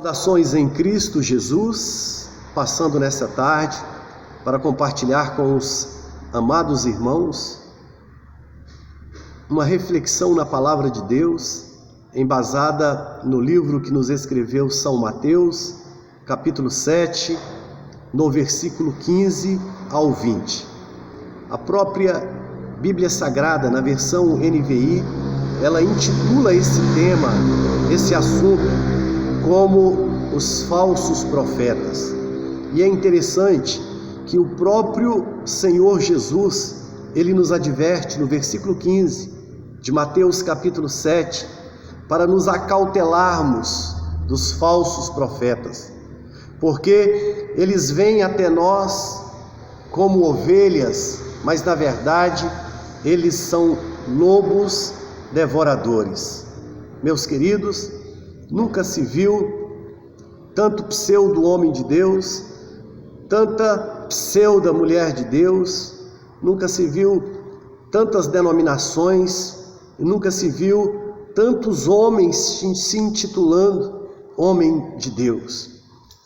Saudações em Cristo Jesus, passando nessa tarde para compartilhar com os amados irmãos uma reflexão na palavra de Deus, embasada no livro que nos escreveu São Mateus, capítulo 7, no versículo 15 ao 20. A própria Bíblia Sagrada, na versão NVI, ela intitula esse tema, esse assunto, como os falsos profetas. E é interessante que o próprio Senhor Jesus, ele nos adverte no versículo 15 de Mateus capítulo 7, para nos acautelarmos dos falsos profetas, porque eles vêm até nós como ovelhas, mas na verdade eles são lobos devoradores. Meus queridos, nunca se viu tanto pseudo homem de Deus, tanta pseudo mulher de Deus, nunca se viu tantas denominações, nunca se viu tantos homens se intitulando homem de Deus.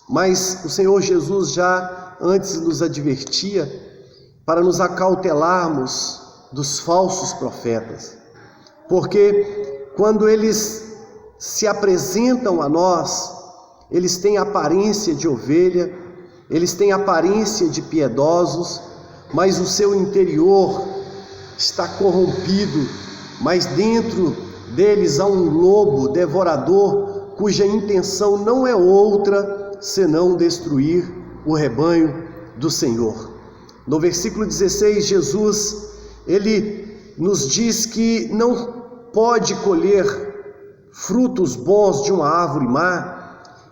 Mas o Senhor Jesus já antes nos advertia para nos acautelarmos dos falsos profetas, porque quando eles se apresentam a nós, eles têm aparência de ovelha, eles têm aparência de piedosos, mas o seu interior está corrompido, mas dentro deles há um lobo devorador, cuja intenção não é outra senão destruir o rebanho do Senhor. No versículo 16, Jesus, ele nos diz que não pode colher frutos bons de uma árvore má,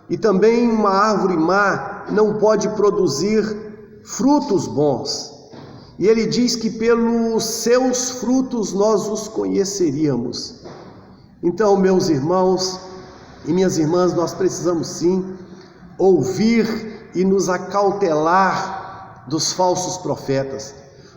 e também uma árvore má não pode produzir frutos bons. E ele diz que pelos seus frutos nós os conheceríamos. Então, meus irmãos e minhas irmãs, nós precisamos sim ouvir e nos acautelar dos falsos profetas,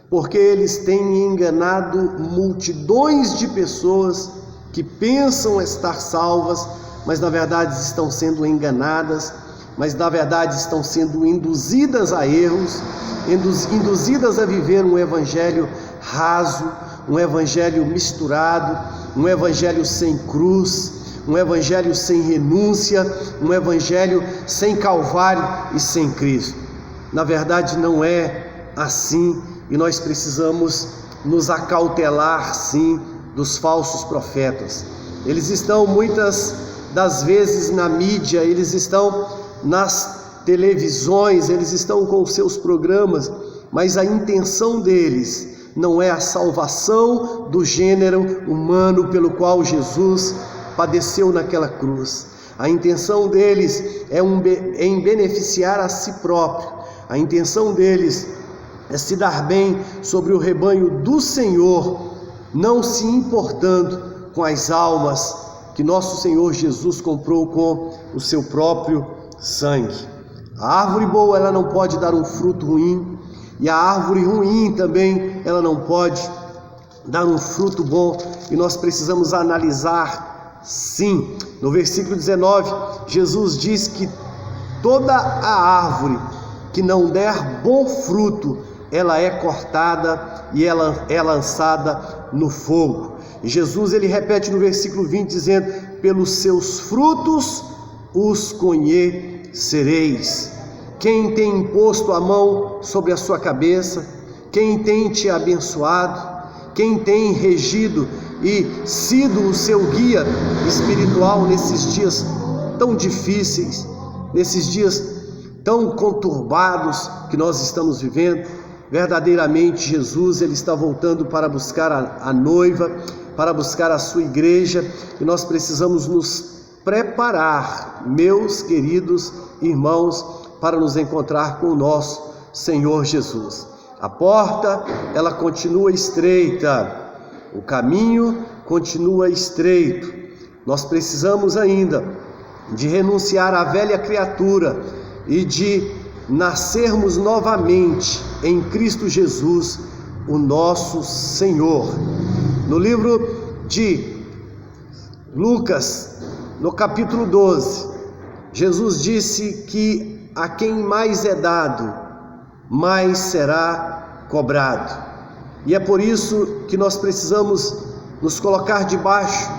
porque eles têm enganado multidões de pessoas que pensam estar salvas, mas na verdade estão sendo enganadas, mas na verdade estão sendo induzidas a erros, induzidas a viver um evangelho raso, um evangelho misturado, um evangelho sem cruz, um evangelho sem renúncia, um evangelho sem Calvário e sem Cristo. Na verdade não é assim, e nós precisamos nos acautelar sim dos falsos profetas. Eles estão muitas das vezes na mídia, eles estão nas televisões, eles estão com os seus programas, mas a intenção deles não é a salvação do gênero humano pelo qual Jesus padeceu naquela cruz. A intenção deles é em beneficiar a si próprio. A intenção deles é se dar bem sobre o rebanho do Senhor, não se importando com as almas que nosso Senhor Jesus comprou com o seu próprio sangue. A árvore boa, ela não pode dar um fruto ruim, e a árvore ruim também, ela não pode dar um fruto bom, e nós precisamos analisar sim. No versículo 19, Jesus diz que toda a árvore que não der bom fruto, ela é cortada e ela é lançada no fogo. E Jesus, ele repete no versículo 20, dizendo: pelos seus frutos os conhecereis. Quem tem imposto a mão sobre a sua cabeça, quem tem te abençoado, quem tem regido e sido o seu guia espiritual nesses dias tão difíceis, nesses dias tão conturbados que nós estamos vivendo. Verdadeiramente Jesus, ele está voltando para buscar a noiva, para buscar a sua igreja, e nós precisamos nos preparar, meus queridos irmãos, para nos encontrar com o nosso Senhor Jesus. A porta, ela continua estreita, o caminho continua estreito. Nós precisamos ainda de renunciar à velha criatura e de nascermos novamente em Cristo Jesus, o nosso Senhor. No livro de Lucas, no capítulo 12, Jesus disse que a quem mais é dado, mais será cobrado. E é por isso que nós precisamos nos colocar debaixo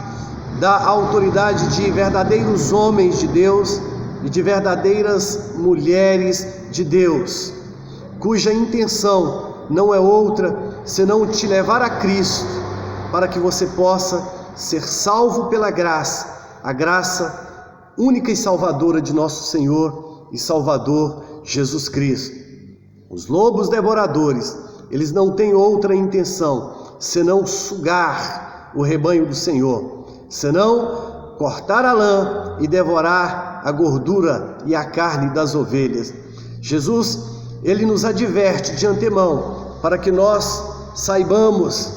da autoridade de verdadeiros homens de Deus e de verdadeiras mulheres de Deus, cuja intenção não é outra senão te levar a Cristo, para que você possa ser salvo pela graça, a graça única e salvadora de nosso Senhor e Salvador Jesus Cristo. Os lobos devoradores, eles não têm outra intenção senão sugar o rebanho do Senhor, senão cortar a lã e devorar a gordura e a carne das ovelhas. Jesus, ele nos adverte de antemão para que nós saibamos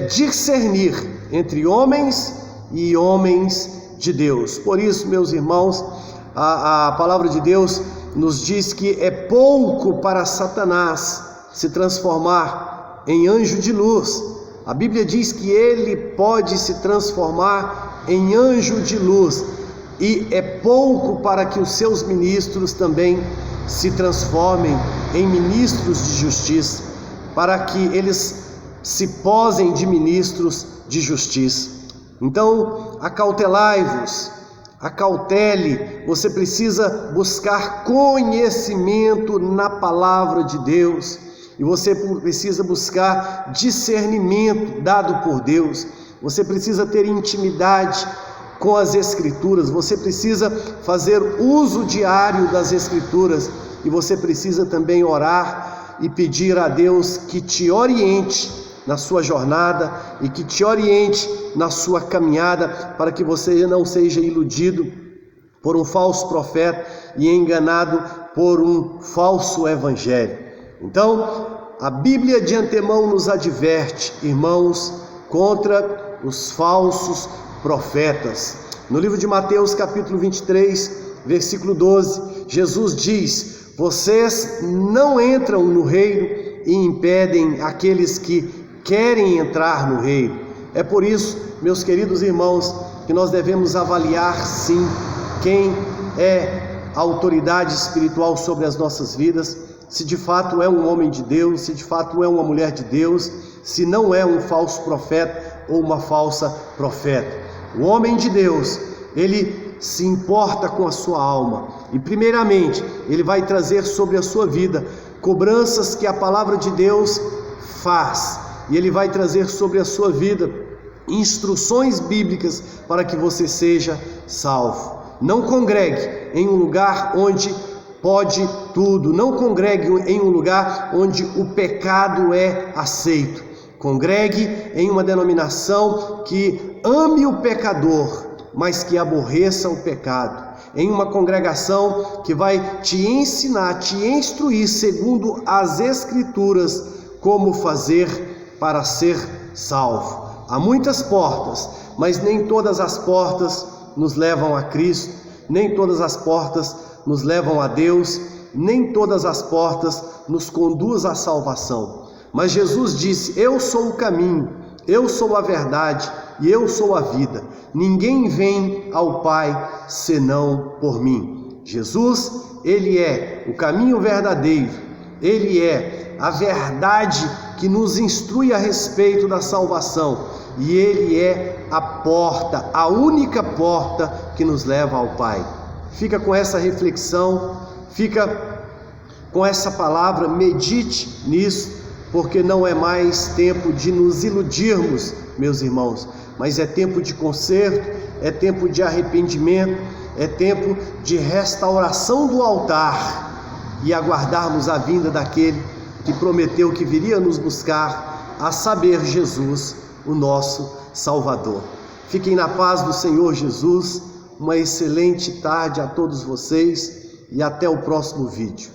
discernir entre homens e homens de Deus. Por isso, meus irmãos, a palavra de Deus nos diz que é pouco para Satanás se transformar em anjo de luz. A Bíblia diz que ele pode se transformar em anjo de luz, e é pouco para que os seus ministros também se transformem em ministros de justiça, para que eles se posem de ministros de justiça. Então, acautelai-vos, acautele, você precisa buscar conhecimento na palavra de Deus, e você precisa buscar discernimento dado por Deus, você precisa ter intimidade com as Escrituras, você precisa fazer uso diário das Escrituras, e você precisa também orar e pedir a Deus que te oriente na sua jornada e que te oriente na sua caminhada, para que você não seja iludido por um falso profeta e enganado por um falso evangelho. Então, a Bíblia de antemão nos adverte, irmãos, contra os falsos profetas. No livro de Mateus, capítulo 23, versículo 12, Jesus diz: vocês não entram no reino e impedem aqueles que querem entrar no reino. É por isso, meus queridos irmãos, que nós devemos avaliar sim quem é a autoridade espiritual sobre as nossas vidas, se de fato é um homem de Deus, se de fato é uma mulher de Deus, se não é um falso profeta ou uma falsa profeta. O homem de Deus, ele se importa com a sua alma, e primeiramente ele vai trazer sobre a sua vida cobranças que a palavra de Deus faz, e ele vai trazer sobre a sua vida instruções bíblicas para que você seja salvo. Não congregue em um lugar onde pode tudo, não congregue em um lugar onde o pecado é aceito. Congregue em uma denominação que ame o pecador, mas que aborreça o pecado. Em uma congregação que vai te ensinar, te instruir segundo as Escrituras como fazer para ser salvo. Há muitas portas, mas nem todas as portas nos levam a Cristo, nem todas as portas nos levam a Deus, nem todas as portas nos conduzem à salvação. Mas Jesus disse: eu sou o caminho, eu sou a verdade e eu sou a vida. Ninguém vem ao Pai senão por mim. Jesus, ele é o caminho verdadeiro, ele é a verdade que nos instrui a respeito da salvação, e ele é a porta, a única porta que nos leva ao Pai. Fica com essa reflexão, fica com essa palavra, medite nisso, porque não é mais tempo de nos iludirmos, meus irmãos, mas é tempo de conserto, é tempo de arrependimento, é tempo de restauração do altar e aguardarmos a vinda daquele que prometeu que viria nos buscar, a saber, Jesus, o nosso Salvador. Fiquem na paz do Senhor Jesus, uma excelente tarde a todos vocês e até o próximo vídeo.